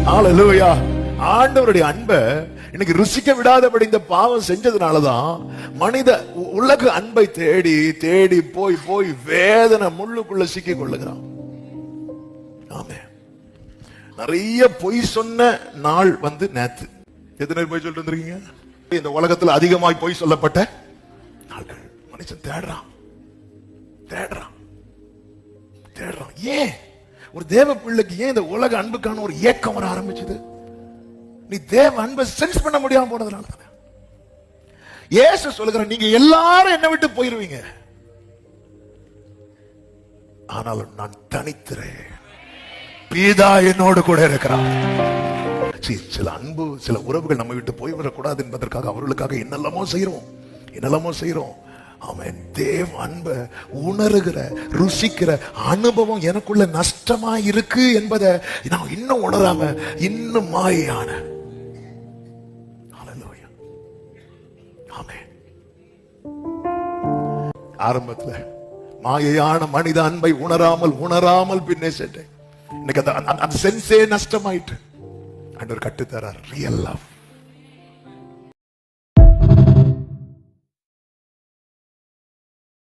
ஹல்லேலூயா. ஆண்டவருடைய அன்பை இன்னைக்கு ருசிக்க விடாதபடி இந்த பாவம் செஞ்சதுனாலதான் மனித உலக அன்பை தேடி தேடி போய் போய் வேதனை முள்ளுக்குள்ள சிக்கிக் கொள்ளுகிறான். ஆமே. நிறைய பொய் சொன்ன நாள் நேத்து. எத்தனை பொய் சொல்லிட்டு வந்திருக்கீங்க? இந்த உலகத்தில் அதிகமாய் பொய் சொல்லப்பட்ட நாட்கள். மனுஷன் தேடுறான் தேடுறான் தேடுறான். ஏன் ஒரு தேவ பிள்ளைக்கு ஏன் இந்த உலக அன்புக்கான ஒரு ஏக்கம் வர ஆரம்பிச்சது? நீ தேவ அன்பை சென்ஸ் பண்ண முடியாம போனதுனால தானே. இயேசு சொல்லுகிற, நீங்க எல்லாரும் என்னை விட்டு போயிருவீங்க, ஆனாலும் நான் தனித்திறேன், பிதா என்னோடு கூட இருக்கிறான். சில அன்பு, சில உறவுகள் நம்ம விட்டு போய் வரக்கூடாது என்பதற்காக அவர்களுக்காக என்னெல்லாமோ செய்யறோம். அவன் தேவ அன்பை உணர்கிற ருசிக்கிற அனுபவம் எனக்குள்ள நஷ்டமா இருக்கு என்பதை நான் இன்னும் உணராம இன்னும் மாயான. ஆரம்பத்துல மாயையான மனித அன்பை உணராமல் பின்னே சென்றேன். இன்னைக்கு அந்த சென்ஸே நஷ்டமாயிட்டு. ஆண்டவர் கட்டுத்தரார் ரியல் லவ்.